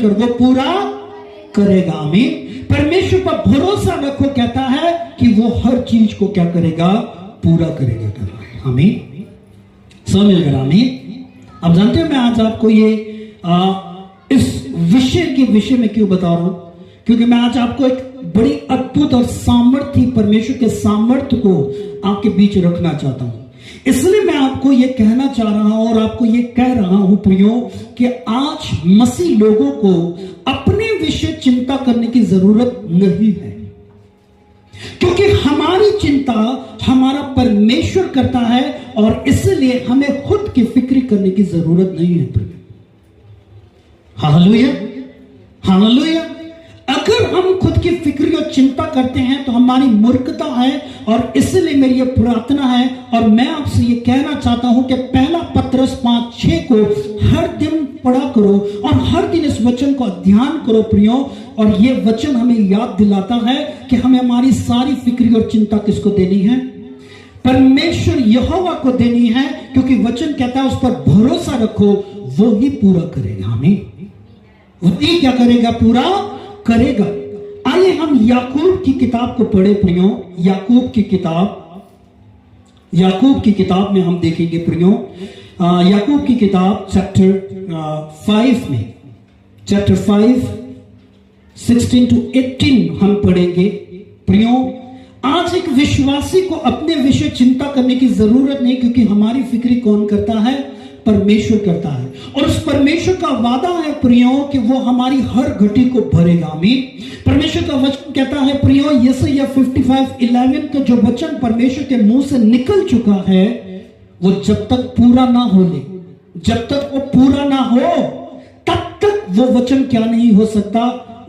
मिलकर वो पूरा करेगा। आमीन। परमेश्वर पर भरोसा रखो, कहता है कि वो हर चीज को क्या करेगा, पूरा करेगा। आमीन। सब मिलकर आमीन। अब जानते हो मैं आज आपको ये इस विषय में क्यों बता रहा हूं, क्योंकि मैं आज आपको एक बड़ी अद्भुत और सामर्थ्य, परमेश्वर के सामर्थ्य को आपके बीच रखना चाहता हूं। इसलिए मैं आपको यह कहना चाह रहा हूं और आपको यह कह रहा हूं प्रियो कि आज मसीह लोगों को अपने विषय चिंता करने की जरूरत नहीं है, क्योंकि हमारी चिंता हमारा परमेश्वर करता है और इसलिए हमें खुद की फिक्र करने की जरूरत नहीं है प्रियो। Hallelujah, hallelujah. अगर हम खुद की फिक्र और चिंता करते हैं तो हमारी मूर्खता है, और इसलिए मेरी यह प्रार्थना है और मैं आपसे यह कहना चाहता हूं कि पहला पत्रस 5:6 को हर दिन पढ़ा करो और हर दिन इस वचन को ध्यान करो प्रियो। और यह वचन हमें याद दिलाता है कि हमें हमारी सारी फिक्र और चिंता किसको देनी है, परमेश्वर यहोवा को देनी है, क्योंकि वचन कहता है उस पर भरोसा रखो, वो ही पूरा करेगा। हमें वही क्या करेगा, पूरा करेगा। आइए हम याकूब की किताब को पढ़े प्रियो। याकूब की किताब में हम देखेंगे प्रियो, याकूब की किताब चैप्टर 5 में, चैप्टर 5 16 to 18 हम पढ़ेंगे प्रियो। आज एक विश्वासी को अपने विषय चिंता करने की जरूरत नहीं, क्योंकि हमारी फिक्र कौन करता है, परमेश्वर करता है। और उस परमेश्वर का वादा है प्रियो कि वो हमारी हर घटी को भरेगा। आमीन। परमेश्वर का वचन कहता है प्रियो, यशायाह 55:11 का जो वचन परमेश्वर के मुंह से निकल चुका है, वो जब तक पूरा ना हो ले, जब तक वो पूरा ना हो तब तक वो वचन क्या नहीं हो सकता,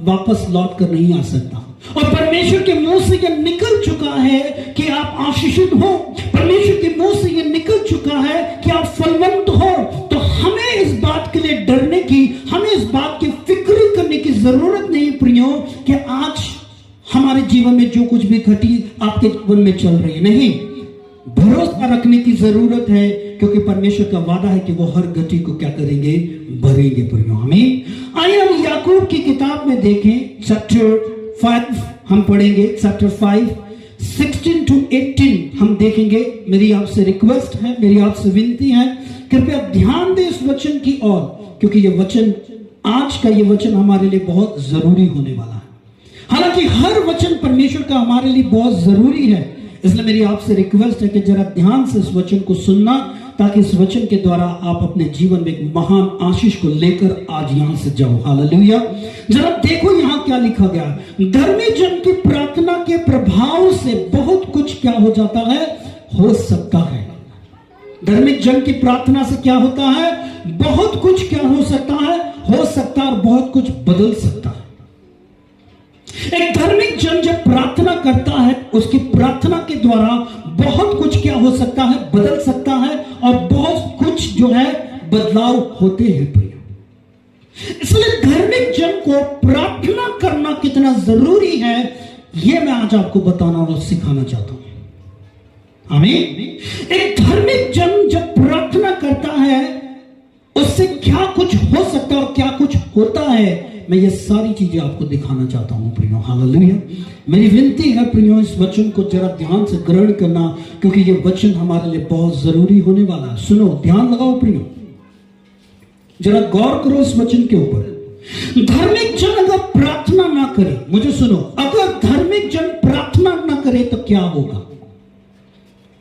वापस लौट कर नहीं आ सकता। और परमेश्वर के मुंह से यह निकल चुका है कि आप आशीषित हो, परमेश्वर के मुंह से यह निकल चुका है कि आप फलवंत हो। तो हमें इस बात के लिए डरने की, हमें इस बात की फिक्र करने की जरूरत नहीं प्रियो कि आज हमारे जीवन में जो कुछ भी घटी आपके जीवन में चल रही है, नहीं, भरोसा रखने की जरूरत है, क्योंकि परमेश्वर का वादा है कि वो हर घटी को क्या करेंगे, भरेंगे प्रियो। हमें आइए हम याकूब की किताब में देखें, चैप्टर 5 हम पढ़ेंगे, चैप्टर 5 16 to 18 हम देखेंगे। मेरी आपसे रिक्वेस्ट है, मेरी आपसे विनती है, कृपया ध्यान दें इस वचन की ओर, क्योंकि ये वचन, आज का ये वचन हमारे लिए बहुत जरूरी होने वाला है। हालांकि हर वचन परमेश्वर का हमारे लिए बहुत जरूरी है, इसलिए मेरी आपसे रिक्वेस्ट है कि जरा ध्यान से इस वचन को सुनना, ताकि इस वचन के द्वारा आप अपने जीवन में एक महान आशीष को लेकर आज यहां से जाओ। हालेलुया। जरा देखो यहां क्या लिखा गया, धर्मी जन की प्रार्थना के प्रभाव से बहुत कुछ क्या हो जाता है, हो सकता है। धार्मिक जन की प्रार्थना से क्या होता है, बहुत कुछ क्या हो सकता है, हो सकता है, और बहुत कुछ बदल सकता है। एक धार्मिक जन जब प्रार्थना करता है, उसकी प्रार्थना के द्वारा बहुत कुछ क्या हो सकता है, बदल सकता है, और बहुत कुछ जो है बदलाव होते हैं प्रिय। इसलिए धार्मिक जन को प्रार्थना करना कितना जरूरी है, यह मैं आज आपको बताना और सिखाना चाहता हूं। आमीन। एक धार्मिक जन जब प्रार्थना करता है, उससे क्या कुछ हो सकता है और क्या कुछ होता है, मैं ये सारी चीजें आपको दिखाना चाहता हूं प्रियो। हालेलुया। मेरी विनती है प्रियो, इस वचन को जरा ध्यान से ग्रहण करना, क्योंकि ये वचन हमारे लिए बहुत जरूरी होने वाला है। सुनो, ध्यान लगाओ प्रियो, जरा गौर करो इस वचन के ऊपर। धार्मिक जन अगर प्रार्थना ना करे, मुझे सुनो, अगर धार्मिक जन प्रार्थना ना करे तो क्या होगा?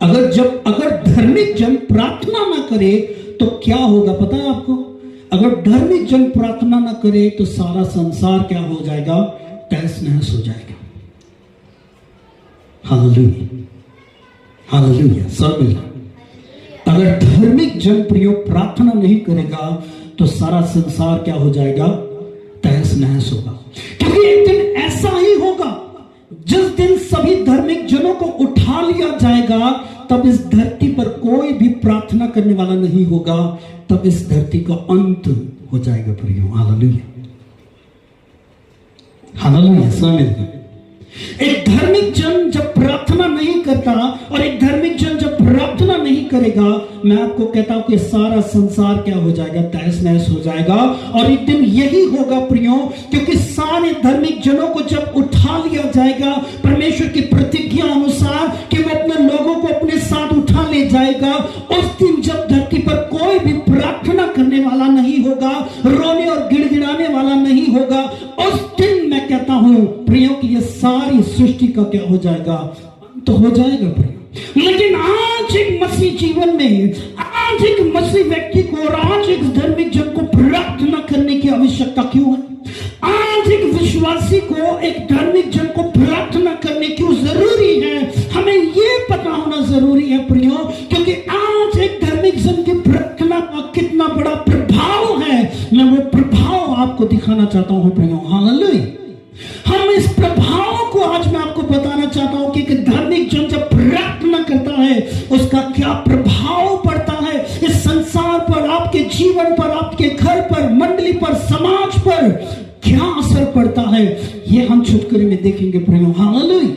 अगर धार्मिक जन प्रार्थना ना करे तो क्या होगा, पता है आपको? अगर धार्मिक जन प्रार्थना ना करे तो सारा संसार क्या हो जाएगा, तहस नहस हो जाएगा। Hallelujah, hallelujah. सब मिला। अगर धार्मिक जन प्रियो प्रार्थना नहीं करेगा तो सारा संसार क्या हो जाएगा, तहस नहस होगा। क्योंकि एक दिन ऐसा ही होगा, जिस दिन सभी धार्मिक जनों को उठा लिया जाएगा, तब इस धरती पर कोई भी प्रार्थना करने वाला नहीं होगा, तब इस धरती का अंत हो जाएगा प्रियो। Hallelujah, hallelujah. एक धार्मिक जन जब प्रार्थना नहीं करता और एक धार्मिक जन जब प्रार्थना नहीं करेगा, मैं आपको कहता हूं कि सारा संसार क्या हो जाएगा, तहस नहस हो जाएगा। और एक दिन यही होगा प्रियो, क्योंकि सारे धार्मिक जनों को जब उठा लिया जाएगा परमेश्वर की प्रतिज्ञा अनुसार कि वो अपने लोगों को अपने साथ उठा ले जाएगा, उस दिन जब धरती पर कोई भी प्रार्थना करने वाला नहीं होगा, रोने और गिड़गिड़ाने वाला नहीं होगा, उस दिन मैं कहता हूं प्रियो कि ये सारी सृष्टि का क्या हो जाएगा, तो हो जाएगा प्रियो। लेकिन आज एक मसीह जीवन में, आज एक मसीह व्यक्ति को और आज एक धार्मिक जन को प्रार्थना करने की आवश्यकता क्यों है? आज एक विश्वासी को, एक धार्मिक जन को प्रार्थना करने क्यों जरूरी है? हमें यह पता होना जरूरी है प्रियो, क्योंकि आज एक धार्मिक जन की प्रार्थना का कितना बड़ा प्रभाव है, मैं वो प्रभाव आपको दिखाना चाहता हूं प्रियो। हालेलुया। हम इस प्रभाव को आज मैं आपको बताना चाहता हूं कि धार्मिक जन जब प्रार्थना करता है उसका क्या प्रभाव पड़ता है इस संसार पर, आपके जीवन पर, आपके घर पर, मंडली पर, समाज पर क्या असर पड़ता है, ये हम छुटकारे में देखेंगे प्रियो। हालेलुया।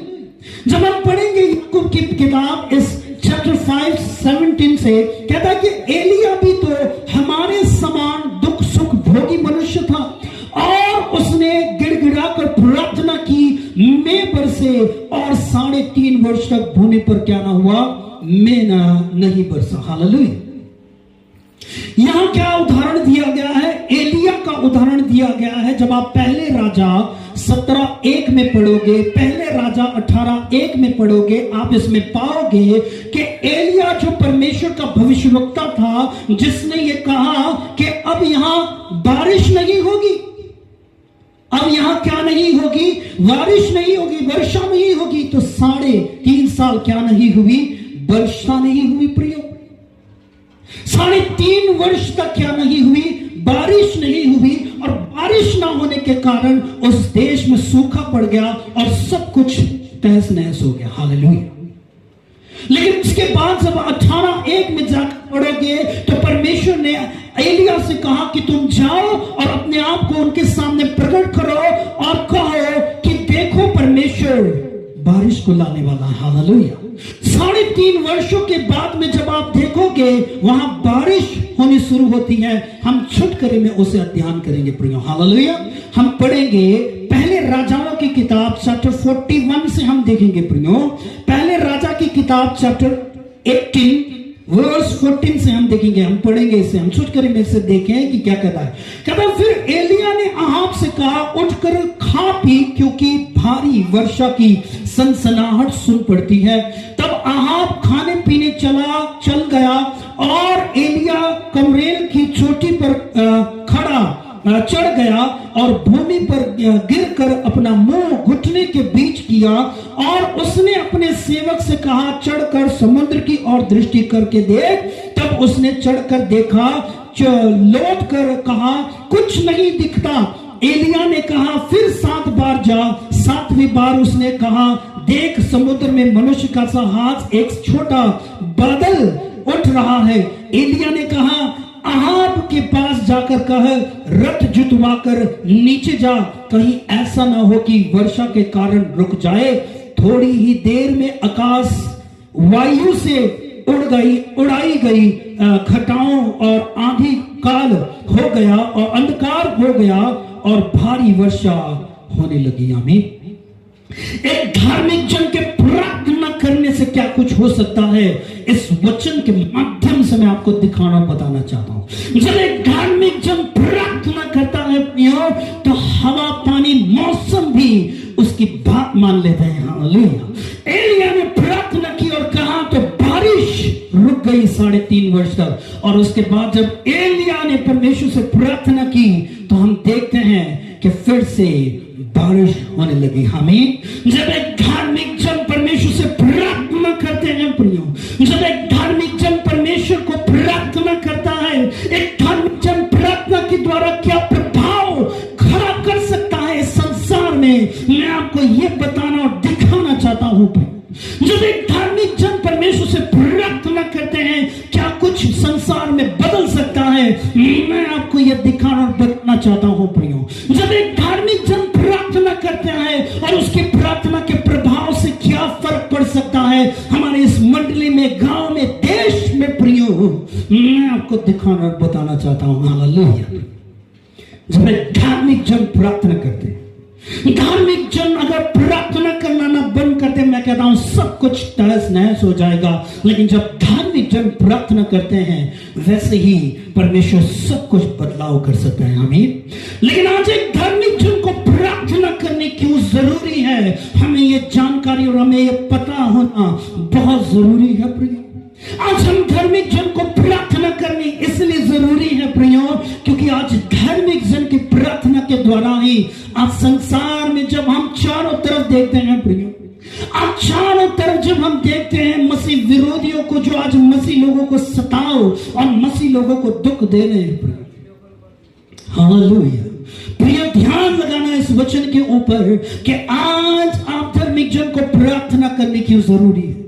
जब हम पढ़ेंगे याकूब की किताब इस चैप्टर 5:17 से कहता है कि एलिया भी तो हमारे समान दुख सुख भोगी मनुष्य था और उसने गिड़गिड़ा कर प्रार्थना की, मैं बरसे और 3.5 वर्ष तक भूमि पर क्या ना हुआ, मेना नहीं बरसा। हालेलुया। यहां क्या उदाहरण दिया गया है? एलिया का उदाहरण दिया गया है। जब आप पहले राजा 17:1 में पढ़ोगे, पहले राजा 18:1 में पढ़ोगे, आप इसमें पाओगे कि एलिया जो परमेश्वर का भविष्यवक्ता था, जिसने ये कहा कि अब यहां बारिश नहीं होगी, अब यहां क्या नहीं होगी, बारिश नहीं होगी, वर्षा नहीं होगी। तो 3.5 साल क्या नहीं हुई, वर्षा नहीं हुई प्रियो। 3.5 वर्ष तक क्या नहीं हुई, बारिश नहीं हुई। और बारिश ना होने के कारण उस देश में सूखा पड़ गया और सब कुछ तहस नहस हो गया। हालेलुया। लेकिन उसके बाद जब 18:1 में जाकर पढ़ोगे तो परमेश्वर ने एलिया से कहा कि तुम जाओ और अपने आप को उनके सामने प्रकट करो और कहो कि देखो परमेश्वर बारिश को लाने वाला है। हालेलुया। 3.5 वर्षों के बाद में जब आप देखोगे वहां बारिश होनी शुरू होती है। हम छुटकारे में उसे अध्ययन करेंगे प्रियो। हालेलुया। हम पढ़ेंगे पहले राजाओं की किताब चैप्टर 41 से हम देखेंगे प्रियो। पहले राजा की किताब चैप्टर 18 वर्स 14 से हम देखेंगे, हम पढ़ेंगे इसे, हम छुटकारे में से देखें कि क्या कहता है। कहता है फिर एलिया ने अहाब से कहा उठकर खा पी, क्योंकि भारी वर्षा की सनसनाहट सुन पड़ती है। तब अहाब खाने पीने चल गया और एलिया कमरेल की चोटी पर चढ़ गया और भूमि पर गिरकर अपना मुंह घुटने के बीच किया और उसने अपने सेवक से कहा चढ़कर समुद्र की ओर दृष्टि करके देख। तब उसने चढ़कर देखा, लौट कर कहा कुछ नहीं दिखता। एलिया ने कहा फिर 7 बार जा। 7वीं बार उसने कहा देख समुद्र में मनुष्य का सा हाथ एक छोटा बादल उठ रहा है। एलिया ने कहा अहाब के पास जाकर कह रथ जुतवाकर नीचे जा, कहीं ऐसा ना हो कि वर्षा के कारण रुक जाए। थोड़ी ही देर में आकाश वायु से उड़ाई गई घटाओं और आंधी काल हो गया और अंधकार हो गया और भारी वर्षा होने लगी। आमीन। एक धार्मिक जन के प्रार्थना करने से क्या कुछ हो सकता है, इस वचन के माध्यम से मैं आपको दिखाना बताना चाहता हूं। जब एक धार्मिक जन प्रार्थना करता है तो हवा पानी मौसम भी उसकी बात मान लेते हैं। हालेलुया। एलिया ने प्रार्थना की और कहा तो बारिश रुक गई 3.5 वर्ष तक। और उसके बाद जब एलिया ने परमेश्वर से प्रार्थना की तो हम देखते हैं कि फिर से बारिश होने लगी। आमीन। जब एक धार्मिक जन परमेश्वर से प्रार्थना करते हैं प्रियो, जब एक धार्मिक जन परमेश्वर को प्रार्थना करता है, एक धार्मिक जन प्रार्थना के द्वारा क्या प्रभाव खड़ा कर सकता है इस संसार में, मैं आपको यह बताना और दिखाना चाहता हूं। जब एक धार्मिक जन परमेश्वर से प्रार्थना करते हैं क्या कुछ संसार में बदल सकता है, मैं आपको यह दिखाना और बताना चाहता हूं प्रियो। जब एक धार्मिक जन प्रार्थना करते हैं और उसकी प्रार्थना के प्रभाव से क्या फर्क पड़ सकता है हमारे इस मंडली में, गांव में, देश आपको दिखाना और बताना चाहता हूं। हालेलुया। जब धार्मिक जन प्रार्थना करते हैं, धार्मिक जन अगर प्रार्थना करना ना बंद करते, मैं कहता हूं सब कुछ तहस नहस हो जाएगा। लेकिन जब धार्मिक जन प्रार्थना करते हैं, वैसे ही परमेश्वर सब कुछ बदलाव कर सकता है। आमीन। लेकिन आज एक धार्मिक जन को प्रार्थना करने क्यों जरूरी है, हमें ये जानकारी और हमें ये पता होना बहुत जरूरी है प्रियो। आज हम धार्मिक जन को प्रार्थना करनी इसलिए जरूरी है प्रियो, क्योंकि आज धार्मिक जन की प्रार्थना के द्वारा ही आज संसार में जब हम चारों तरफ देखते हैं प्रियो, आज चारों तरफ जब हम देखते हैं मसीह विरोधियों को, जो आज मसीह लोगों को सताओ और मसीह लोगों को दुख दे रहे हैं प्रियो। हालेलुया। प्रिय ध्यान लगाना इस वचन के ऊपर कि आज आप धार्मिक जन को प्रार्थना करने क्यों जरूरी है।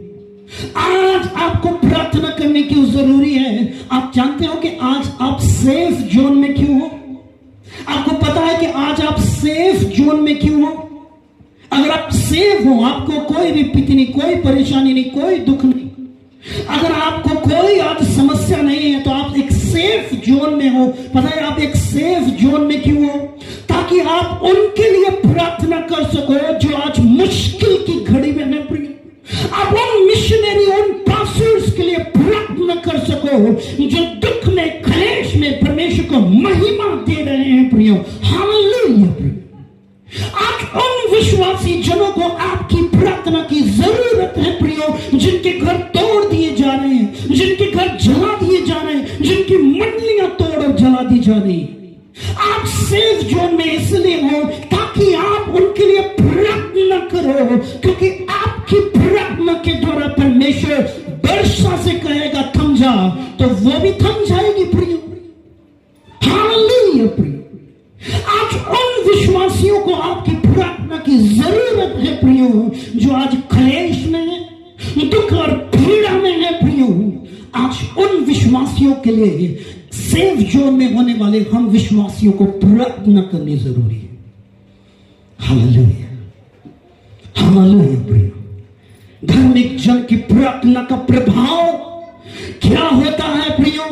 आज आपको प्रार्थना करने क्यों जरूरी है। आप जानते हो कि आज आप सेफ जोन में क्यों हो। आपको पता है कि आज आप सेफ जोन में क्यों हो। अगर आप सेफ हो, आपको कोई विपत्ति नहीं, कोई परेशानी नहीं, कोई दुख नहीं, अगर आपको कोई आज समस्या नहीं है, तो आप एक सेफ जोन में हो। पता है आप एक सेफ जोन में क्यों हो? ताकि आप उनके लिए प्रार्थना कर सको जो आज मुश्किल की घड़ी में है प्रिय। आप उन मिशनरी, उन पास्टर्स के लिए प्रार्थना कर सको जो दुख में, क्लेश में परमेश्वर को महिमा दे रहे हैं प्रियो। हालेलुया प्रियो। आज उन विश्वासी जनों को आपकी प्रार्थना की जरूरत है प्रियो, जिनके घर तोड़ दिए जा रहे हैं, जिनके घर जला दिए जा रहे हैं, जिनकी मंडलियां तोड़ और जला दी जा रही है। आप सेफ जोन में इसलिए हो ताकि आप उनके लिए प्रार्थना करो, क्योंकि आपकी प्रार्थना के द्वारा परमेश्वर वर्षा से कहेगा थम जा, तो वो भी थम जाएगी प्रियो। हालेलुया प्रियो। आज उन विश्वासियों को आपकी प्रार्थना की जरूरत है प्रियो, जो आज क्लेश में है, दुख और पीड़ा में है प्रियो। आज उन विश्वासियों के लिए, सेफ जोन में होने वाले हम विश्वासियों को प्रार्थना करनी जरूरी है। हालेलुया। हालेलुया प्रियो। धार्मिक जन की प्रार्थना का प्रभाव क्या होता है प्रियो?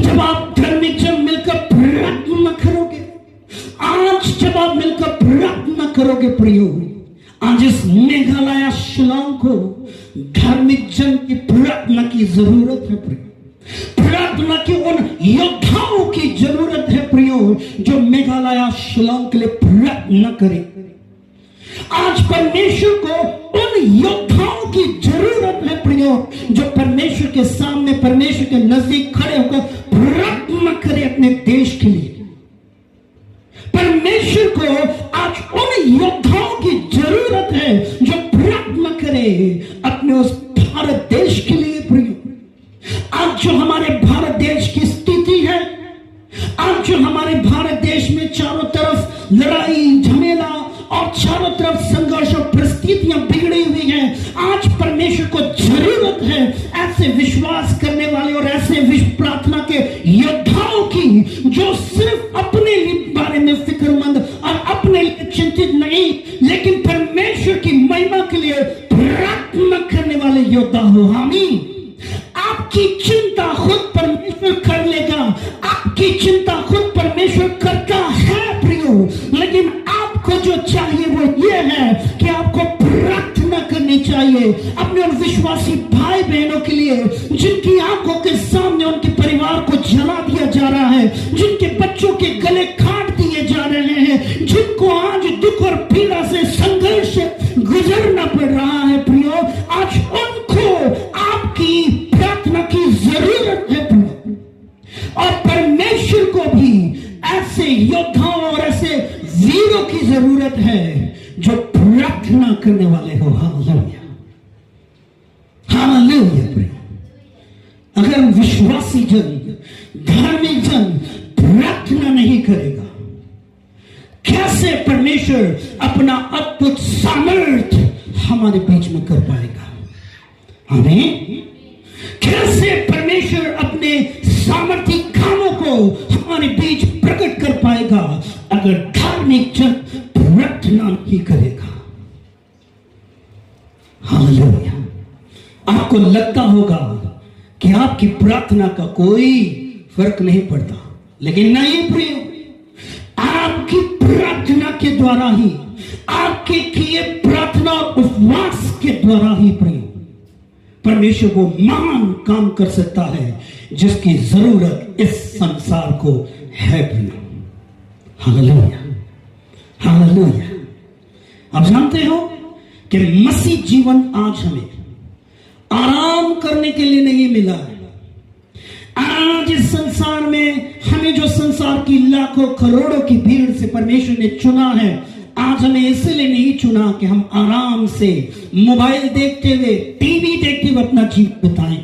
जब आप धार्मिक जन मिलकर प्रार्थना करोगे, आज जब आप मिलकर प्रार्थना करोगे प्रियो, आज इस मेघालय शिलांग को धार्मिक जन की प्रार्थना की जरूरत है प्रियो। प्रार्थना की उन योद्धाओं की जरूरत है प्रियो, जो मेघालय शिलांग के लिए प्रार्थना करें। आज परमेश्वर को उन योद्धाओं की जरूरत है प्रियो, जो परमेश्वर के सामने, परमेश्वर के नजदीक खड़े होकर प्रार्थना करे अपने देश के लिए। परमेश्वर को आज उन योद्धाओं की जरूरत है जो प्रार्थना करे अपने उस भारत देश के लिए प्रियो। आज जो हमारे भारत देश की स्थिति है, आज जो हमारे भारत देश में चारों तरफ लड़ाई झमेला और चारों तरफ संघर्ष और परिस्थितियां बिगड़ी हुई हैं, आज परमेश्वर को जरूरत है ऐसे विश्वास करने वाले और ऐसे प्रार्थना के योद्धाओं की, जो सिर्फ अपने बारे में फिक्रमंद और अपने लिए चिंतित नहीं, लेकिन परमेश्वर की महिमा के लिए प्रार्थना करने वाले योद्धा हो। आमीन। आपकी चिंता खुद परमेश्वर कर लेगा, आपकी चिंता खुद परमेश्वर करता है प्रियो। लेकिन आपको जो चाहिए वो ये है कि आपको प्रार्थना करनी चाहिए अपने उन विश्वासी भाई बहनों के लिए, जिनकी आंखों के सामने उनके परिवार को जला दिया जा रहा है, जिनके बच्चों के गले काट दिए जा रहे हैं, जिनको आज दुख और पीड़ा से, संघर्ष से गुजरना पड़ रहा है प्रियो। आज उनको आपकी प्रार्थना की जरूरत है प्रियो। और परमेश्वर को भी ऐसे योद्धाओं और ऐसे वीरों की जरूरत है जो प्रार्थना करने वाले हो। हालेलुया। हालेलुया प्रियो। अगर विश्वासी जन, धार्मिक जन प्रार्थना नहीं करेगा, कैसे परमेश्वर अपना अद्भुत सामर्थ्य हमारे बीच में कर पाएगा? आमीन। कैसे परमेश्वर अपने सामर्थ्य कामों को हमारे बीच प्रकट कर पाएगा अगर धार्मिक जन प्रार्थना नहीं करेगा? हालेलुया। आपको लगता होगा कि आपकी प्रार्थना का कोई फर्क नहीं पड़ता, लेकिन नहीं प्रिय, आपकी प्रार्थना के द्वारा ही, आपके किए प्रार्थना उपवास के द्वारा ही प्रिय परमेश्वर वो महान काम कर सकता है जिसकी जरूरत इस संसार को है प्रिय। Hallelujah, hallelujah. आप जानते हो कि मसीह जीवन आज हमें आराम करने के लिए नहीं मिला है। आज इस संसार में हमें जो संसार की लाखों करोड़ों की भीड़ से परमेश्वर ने चुना है, आज हमें इसलिए नहीं चुना कि हम आराम से मोबाइल देखते हुए, टीवी देखते हुए अपना जीवन बिताएं।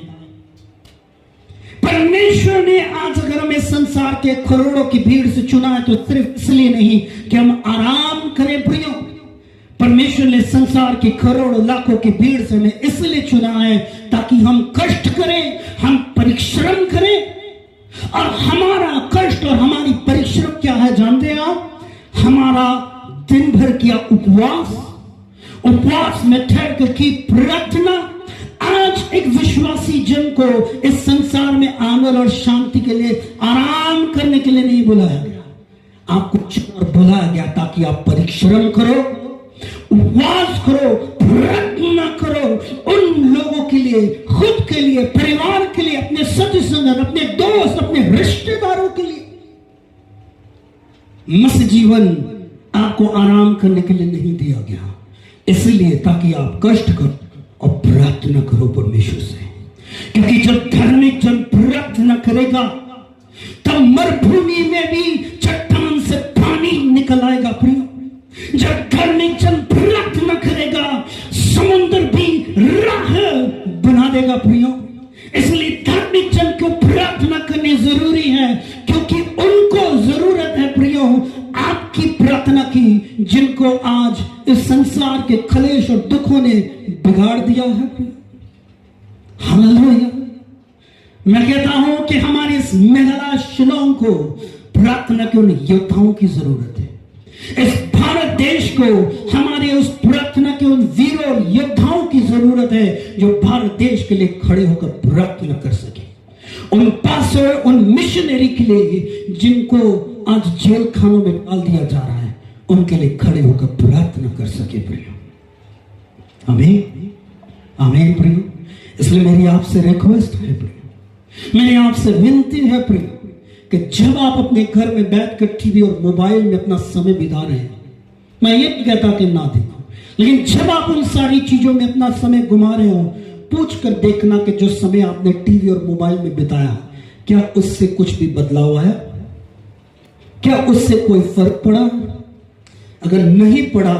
परमेश्वर ने आज अगर हमें संसार के करोड़ों की भीड़ से चुना है तो सिर्फ इसलिए नहीं कि हम आराम करें प्रियो। परमेश्वर ने संसार की करोड़ों लाखों की भीड़ से हमें इसलिए चुना है ताकि हम कष्ट करें, हम परिश्रम करें। और हमारा कष्ट और हमारी परिश्रम क्या है जानते हैं आप? हमारा दिन भर किया उपवास में ठहर कर की प्रार्थना। आज एक विश्वासी जन को इस संसार में आनंद और शांति के लिए, आराम करने के लिए नहीं बुलाया गया, आपको बुलाया गया ताकि आप परिश्रम करो, उपवास करो, प्रार्थना करो उन लोगों के लिए, खुद के लिए, परिवार के लिए, अपने सदस्य, अपने दोस्त, अपने रिश्तेदारों के लिए। मसीह जीवन आपको आराम करने के लिए नहीं दिया गया, इसलिए ताकि आप कष्ट करो और प्रार्थना करो परमेश्वर से। क्योंकि जब धार्मिक जन प्रार्थना करेगा तब मरुभूमि में भी चट्टान से पानी निकल आएगा प्रियो। जब धार्मिक जन प्रार्थना करेगा समुद्र भी राह बना देगा प्रियो। इसलिए धार्मिक जन को प्रार्थना करनी जरूरी है, क्योंकि उनको जरूरत है प्रियो आपकी प्रार्थना की, जिनको आज इस संसार के क्लेश और दुखों ने बिगाड़ दिया है। हालेलुया। मैं कहता हूं कि हमारे इस मेघालय शिलोंग को प्रार्थना के उन योद्धाओं की जरूरत है। इस भारत देश को हमारे उस प्रार्थना के उन वीरों और योद्धाओं की जरूरत है जो भारत देश के लिए खड़े होकर प्रार्थना कर सके। उन पास्टर, उन मिशनरी के लिए जिनको आज जेल खानों में डाल दिया जा रहा है, उनके लिए खड़े होकर प्रार्थना कर सके प्रियो। आमीन, आमीन प्रियो। इसलिए मेरी आपसे रिक्वेस्ट है प्रियो, मेरी आपसे विनती है प्रियो कि जब आप अपने घर में बैठकर टीवी और मोबाइल में अपना समय बिता रहे हैं, मैं ये नहीं कहता कि ना देखो, लेकिन जब आप उन सारी चीजों में अपना समय गुमा रहे हो, पूछ कर देखना कि जो समय आपने टीवी और मोबाइल में बिताया, क्या उससे कुछ भी बदलाव आया? क्या उससे कोई फर्क पड़ा? अगर नहीं पड़ा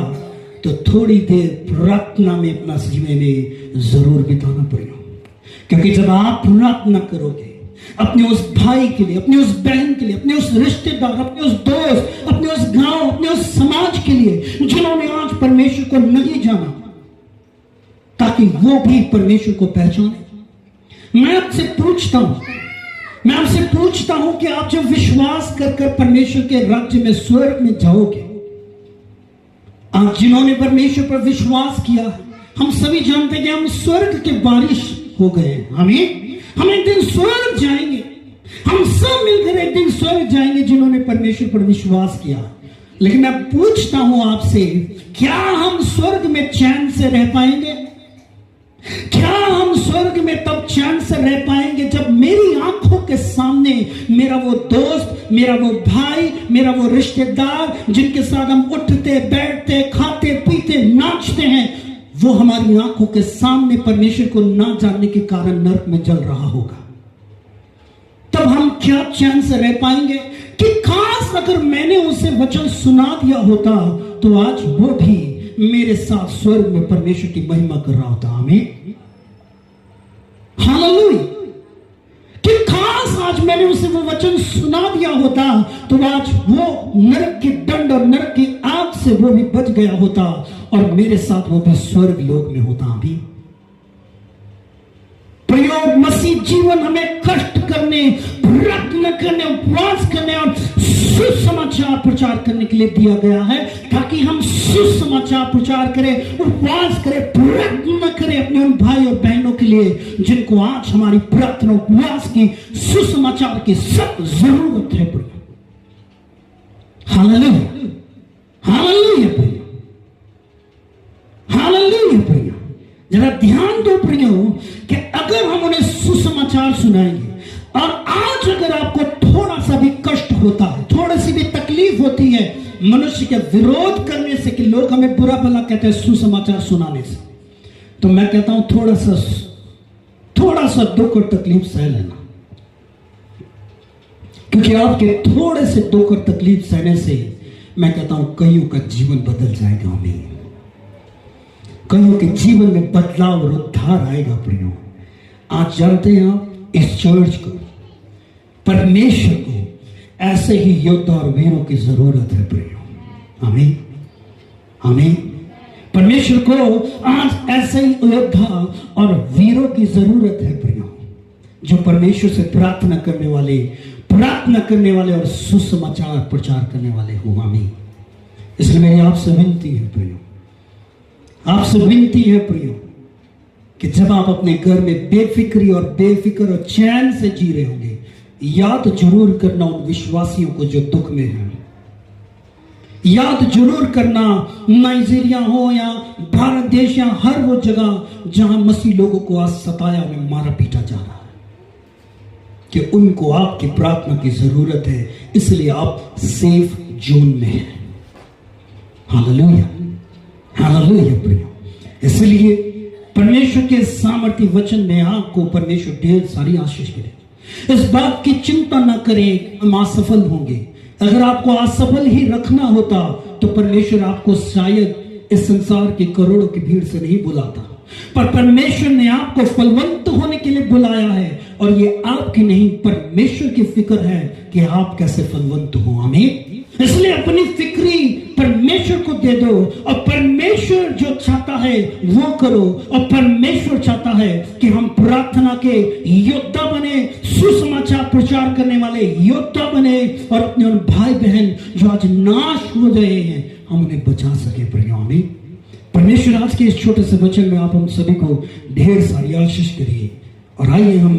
तो थोड़ी देर प्रार्थना में अपना जीवन में जरूर बिताना पड़ेगा। क्योंकि जब आप प्रार्थना करोगे अपने उस भाई के लिए, अपने उस बहन के लिए, अपने उस रिश्तेदार, अपने उस दोस्त, अपने उस गांव, अपने उस समाज के लिए जिन्होंने आज परमेश्वर को नहीं जाना, ताकि वो भी परमेश्वर को पहचाने। मैं आपसे पूछता हूं कि आप जब विश्वास कर परमेश्वर के राज्य में, स्वर्ग में जाओगे, आज जिन्होंने परमेश्वर पर विश्वास किया, हम सभी जानते हैं कि हम स्वर्ग के वारिस हो गए। हम एक दिन स्वर्ग जाएंगे, हम सब मिलकर एक दिन स्वर्ग जाएंगे जिन्होंने परमेश्वर पर विश्वास किया। लेकिन मैं पूछता हूं आपसे, क्या हम स्वर्ग में चैन से रह पाएंगे? क्या हम स्वर्ग में तब चैन से रह पाएंगे जब मेरी आंखों के सामने मेरा वो दोस्त, मेरा वो भाई, मेरा वो रिश्तेदार जिनके साथ हम उठते, बैठते, खाते, पीते, नाचते हैं, वो हमारी आंखों के सामने परमेश्वर को ना जानने के कारण नरक में जल रहा होगा? तब हम क्या चैन से रह पाएंगे? कि काश अगर मैंने उसे वचन सुना दिया होता तो आज वो भी मेरे साथ स्वर्ग में परमेश्वर की महिमा कर रहा होता। आमीन, हालेलुया। कि काश आज मैंने उसे वो वचन सुना दिया होता तो आज वो नरक के दंड और नरक की आग से वो भी बच गया होता और मेरे साथ वो भी स्वर्ग लोक में होता। अभी प्रयोग मसीह जीवन हमें कष्ट करने, प्रार्थना करने, उपवास करने और सुसमाचार प्रचार करने के लिए दिया गया है, ताकि हम सुसमाचार प्रचार करें, उपवास करें, प्रार्थना करें करें अपने उन भाई और बहनों के लिए जिनको आज हमारी प्रार्थना उपवास की सुसमाचार की सब जरूरत है प्रभु। हालेलुया, हालेलुया प्रिय, हालेलुया प्रिय। जरा ध्यान दो प्रियो कि अगर हम उन्हें सुसमाचार सुनाएंगे और आज अगर आपको थोड़ा सा भी कष्ट होता है, थोड़ी सी भी तकलीफ होती है मनुष्य के विरोध करने से, कि लोग हमें बुरा भला कहते हैं सुसमाचार सुनाने से, तो मैं कहता हूं थोड़ा सा दुख और तकलीफ सह लेना, क्योंकि आपके थोड़े से दुख और तकलीफ सहने से मैं कहता हूं कईयों का जीवन बदल जाएगा। हमें कईयों के जीवन में बदलाव और उद्धार आएगा प्रियो। आज जानते हैं आप, इस चर्च को, परमेश्वर को ऐसे ही योद्धा और वीरों की जरूरत है प्रियो। आमीन, आमीन। परमेश्वर को आज ऐसे ही योद्धा और वीरों की जरूरत है प्रियो, जो परमेश्वर से प्रार्थना करने वाले और सुसमाचार प्रचार करने वाले हो। आमीन। इसलिए मेरी आपसे विनती है प्रियो, आपसे विनती है प्रियो, कि जब आप अपने घर में बेफिक्र और चैन से जी रहे होंगे, याद जरूर करना उन विश्वासियों को जो दुख में हैं। याद जरूर करना नाइजीरिया हो या भारत देश या हर वो जगह जहां मसीह लोगों को आज सताया में मारा पीटा जा रहा है, कि उनको आपकी प्रार्थना की जरूरत है। इसलिए आप सेफ जोन में हैं। हालेलुया, हालेलुया प्रियो। इसलिए परमेश्वर के सामर्थ्य वचन में आपको परमेश्वर ढेर सारी आशीष करे। इस बात की चिंता ना करें हम असफल होंगे। अगर आपको असफल ही रखना होता तो परमेश्वर आपको शायद इस संसार की करोड़ों की भीड़ से नहीं बुलाता, पर परमेश्वर ने आपको फलवंत होने के लिए बुलाया है, और ये आपकी नहीं परमेश्वर की फिक्र है कि आप कैसे फलवंत हो। आमीन। इसलिए अपनी फिक्री परमेश्वर को दे दो, और परमेश्वर जो चाहता है वो करो, और परमेश्वर चाहता है कि हम प्रार्थना के योद्धा बने, सुसमाचार प्रचार करने वाले योद्धा बने, और अपने उन भाई बहन जो आज नाश हो रहे हैं हम उन्हें बचा सके प्रिय। आमीन। परमेश्वर आज के इस छोटे से वचन में आप हम सभी को ढेर सारी आशीष करिए, और आइए हम